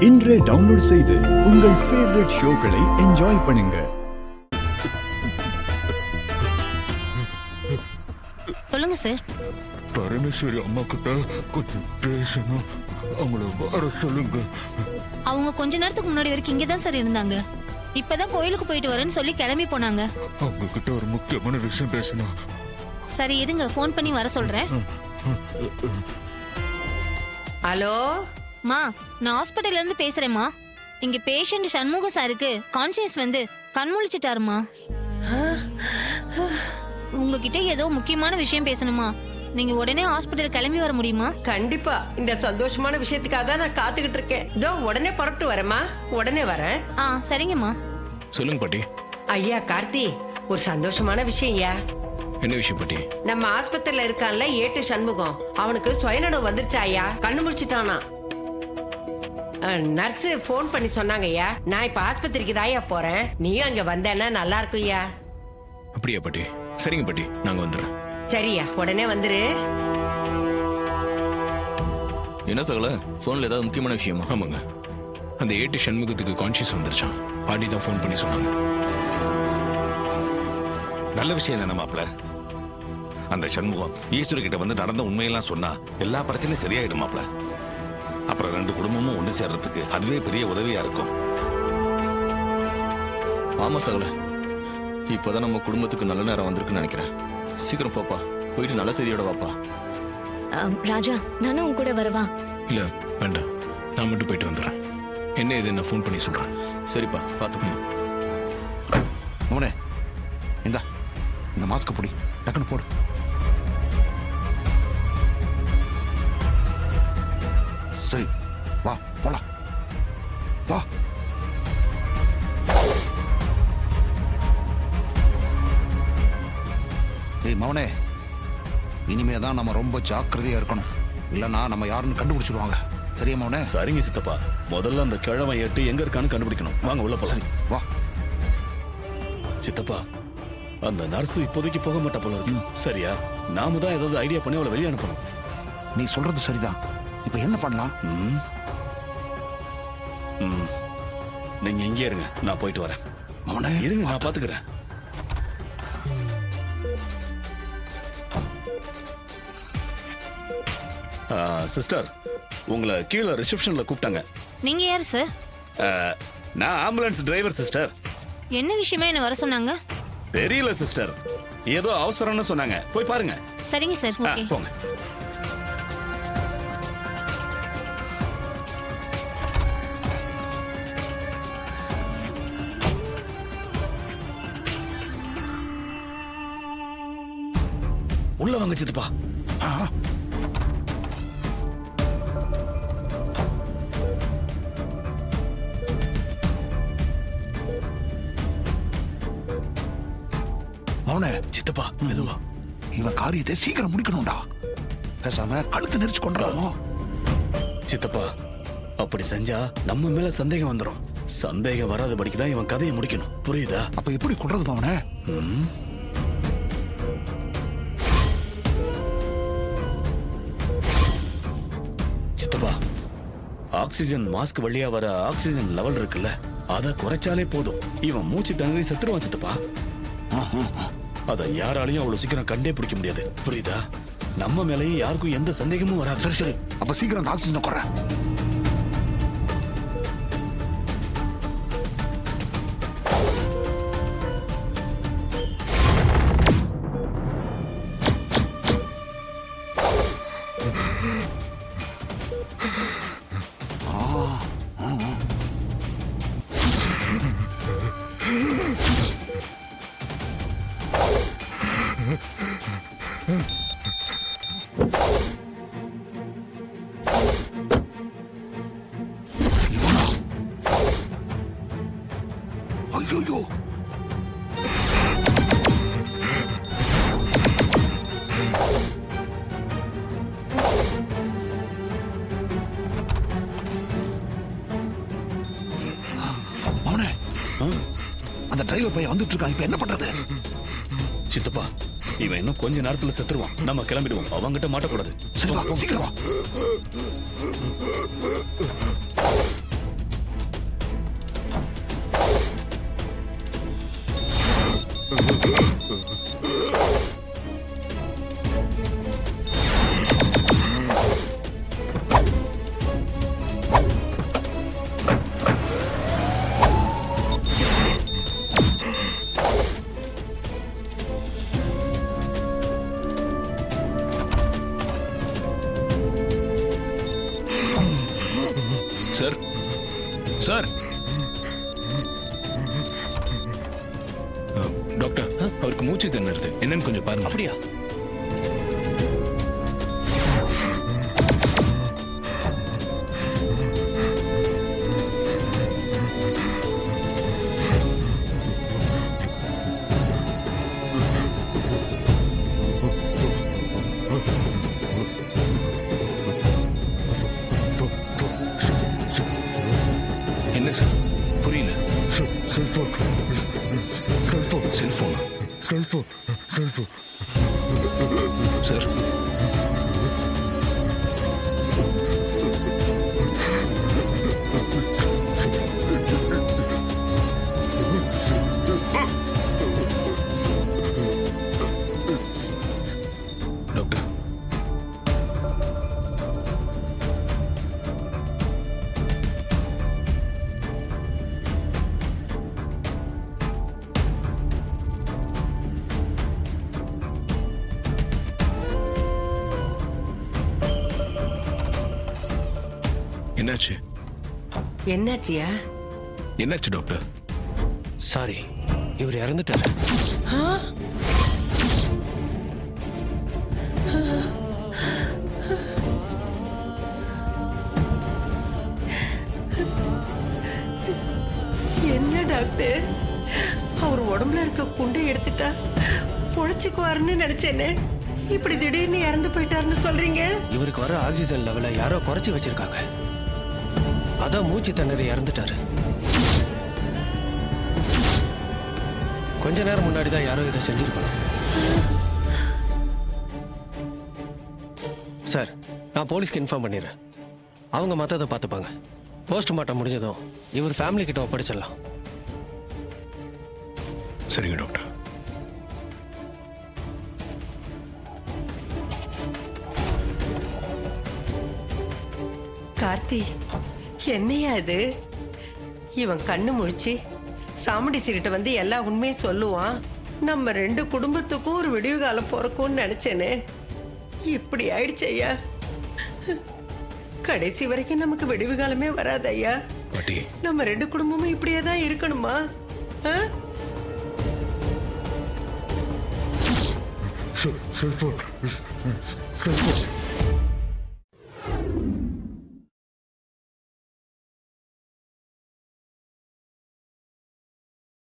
இன்றே டவுன்லோட் செய்து உங்கள் ஃபேவரட் ஷோக்களை என்ஜாய் பண்ணுங்க. சொல்லுங்க சார். பரமேஸ்வரி அம்மா கிட்ட கொஞ்சம் பேசணும், அவங்கள வர சொல்லுங்க. அவங்க கொஞ்ச நேரத்துக்கு முன்னாடி வரைக்கும் இங்கே தான் சார் இருந்தாங்க. இப்பதான் கோயிலுக்கு போயிட்டு வரேன்னு சொல்லி கிளம்பி போனாங்க. அவங்க கிட்ட ஒரு முக்கியமான விஷயம் பேசணும். சரி இருங்க, ஃபோன் பண்ணி வர சொல்றேன். ஹலோ மா, நான் ஹாஸ்பிட்டல்ல இருந்து பேசுறேம்மா. இங்க பேஷண்ட் சண்முக சாருக்கு கான்சியஸ் வந்து கண் முழிச்சிட்டாருமா. உங்ககிட்ட ஏதோ முக்கியமான விஷயம் பேசணுமா. நீங்க உடனே ஹாஸ்பிட்டல் கிளம்பி வர முடியுமா? கண்டிப்பா, இந்த சந்தோஷமான விஷயத்துக்காக தான் நான் காத்துக்கிட்டு இருக்கேன். இதோ உடனே புறப்பட்டு வரேம்மா, உடனே வரேன். சரிங்கம்மா. சொல்லுங்க பாட்டி. ஐயா கார்த்தி, ஒரு சந்தோஷமான விஷயம் ஐயா. என்ன விஷயம் பாட்டி? நம்ம ஆஸ்பத்திரியில இருக்கான்ல ஏட்டு சண்முகம், அவனுக்கு சுயநலம் வந்துருச்சா ஐயா, கண்ணு முடிச்சிட்டானா. நர்ஸ் போன் பண்ணி சொன்னாங்க ஐயா. நான் இப்ப ஆஸ்பத்திரிக்கு தாயா போறேன், நீயும் அங்க வந்தேன்னா நல்லா இருக்கும் ஐயா. அப்படியா பாட்டி? சரிங்க பாட்டி, நாங்க வந்துடுறோம். சரியா, உடனே வந்துரு. என்ன சகல, போன்ல ஏதாவது முக்கியமான விஷயமா? ஆமாங்க, அந்த ஏட்டு சண்முகத்துக்கு கான்சியஸ் வந்துருச்சான். பாட்டி தான் ஃபோன் பண்ணி சொன்னாங்க. நல்ல விஷயம் தானே மாப்ள. அந்த சண்முகம் ஈஸ்வரி கிட்ட வந்து நடந்த உண்மையெல்லாம் சொன்னா எல்லா பிரச்சனையும் சரியாயிடும் மாப்ள. அப்புறம் ரெண்டு குடும்பமும் ஒன்று சேர்றதுக்கு அதுவே பெரிய உதவியா இருக்கும். ஆமா சகல, இப்போதான் நம்ம குடும்பத்துக்கு நல்ல நேரம் வந்திருக்குன்னு நினைக்கிறேன். சீக்கிரம் போப்பா, போயிட்டு நல்ல செய்தியோட வாப்பா. ராஜா, நானும் உன் கூட வரவா? இல்ல வேண்டாம், நான் மட்டும் போயிட்டு வந்துடுறேன். என்ன இது, நான் ஃபோன் பண்ணி சொல்றேன். சரிப்பா, பார்த்துக்கோ. மோனே, இந்த மாஸ்க் பொடி டக்குன்னு போடு. சரி, வா போலாம், வா. ஏய் மவனே, இனிமேதான் நம்ம ரொம்ப ஜாக்கிரதையா இருக்கணும், இல்லைன்னா நம்ம யாருன்னு கண்டுபிடிச்சிடுவாங்க. சரியா மவனே? சரிங்க சித்தப்பா, முதல்ல அந்த கிழமை எட்டு எங்க இருக்கான்னு கண்டுபிடிக்கணும். வாங்க உள்ள போலாம். வா சித்தப்பா, அந்த நர்ஸ் இப்போதைக்கு போக மாட்டா போல இருக்கு. சரியா, நாம தான் ஏதாவது ஐடியா பண்ணி அவளை வெளியே அனுப்பணும். நீ சொல்றது சரிதான். இப்ப என்ன பண்ணலாம்? நீங்க இங்கே இருங்க, நான் போயிட்டு வரேன். மவனே இருங்க, நான் பாத்துக்கிறேன். சிஸ்டர், உங்களை கீழே ரிசப்ஷன்ல கூப்பிட்டாங்க. நீங்க யாரு சார்? நான் ஆம்புலன்ஸ் டிரைவர் சிஸ்டர். என்ன விஷயமா என்ன வர சொன்னாங்க? தெரியல சிஸ்டர், ஏதோ அவசரம்னு சொன்னாங்க, போய் பாருங்க. சரிங்க சார், ஓகே. போங்க. உள்ள வாங்க சித்தப்பா. மவனே, சித்தப்பா மெதுவா. இவன் காரியத்தை சீக்கிரம் முடிக்கணும்டா. பேசாம கழுத்து நெரிச்சு கொண்டாமோ. சித்தப்பா, அப்படி செஞ்சா நம்ம மேல சந்தேகம் வந்துடும். சந்தேகம் வராதபடிக்கு தான் இவன் கதையை முடிக்கணும், புரியுதா? அப்ப எப்படி கொள்றது மவனே? சித்தப்பா, ஆக்சிஜன் மாஸ்க் வழியா வர ஆக்சிஜன் லெவல் இருக்குல்ல, அத குறைச்சாலே போதும். இவன் மூச்சு திணறி செத்துருவான் சித்தப்பா. அத யாராலையும் அவ்வளவு சீக்கிரம் கண்டே பிடிக்க முடியாது, புரியுதா? நம்ம மேலேயும் யாருக்கும் எந்த சந்தேகமும் வராது. சரி சரி, அப்ப சீக்கிரம் அந்த ஆக்சிஜனை குறை. ஐயோ, மவனே, அந்த டிரைவர் பையன் வந்துட்டு இருக்கான். இப்ப என்ன பண்றது? சித்தப்பா, இவன் இன்னும் கொஞ்ச நேரத்துல செத்துருவான். நம்ம கிளம்பிடுவோம், அவங்கிட்ட மாட்டக்கூடாது. சரி வா, சீக்கிரம் வா. சார் சார் டாக்டர் அவருக்கு மூச்சு திணறுது என்னன்னு கொஞ்சம் பாருங்க. அப்படியா? என்ன சார் புரியல. செல்போன் செல்போன் செல்போனா? செல்போன் செல்போன் சார் டாக்டர் என்னாச்சு? என்னாச்சியா? என்னாச்சு டாக்டர்? சாரி, இவர் இறந்துட்டாரு. என்ன டாக்டர், அவர் உடம்புல இருக்க குண்டை எடுத்துட்டா பொழைச்சுக்குவாருன்னு நினைச்சேனே, இப்படி திடீர்னு இறந்து போயிட்டாருன்னு சொல்றீங்க. இவருக்கு வர ஆக்சிஜன் லெவலை யாரோ குறைச்சி வச்சிருக்காங்க. அதான் மூச்சு திணறி இறந்துட்டாரு. கொஞ்ச நேரம் முன்னாடி தான் யாரோ இதை செஞ்சிருக்கணும். சார், நான் போலீஸ்க்கு இன்ஃபார்ம் பண்ணிடுறேன். அவங்க மற்றதை பார்த்துப்பாங்க. போஸ்ட்மார்ட்டம் முடிஞ்சதும் இவர் ஃபேமிலி கிட்ட ஒப்படைச்சிடலாம். சரிங்க டாக்டர். கார்த்தி, என்னையா இது? இவன் கண்ணு முழிச்சு சாமுண்டிசி கிட்ட வந்து எல்லா உண்மையும் சொல்லுவான். நம்ம ரெண்டு குடும்பத்துக்கும் ஒரு விடிவு காலம் பிறக்கும்னு நினைச்சேனே, இப்படி ஆயிடுச்சு ஐயா. கடைசி வரைக்கும் நமக்கு விடிவு காலமே வராது ஐயா. பாட்டி நம்ம ரெண்டு குடும்பமும் இப்படியே தான் இருக்கணுமா? ஆ? Cellphone cellphone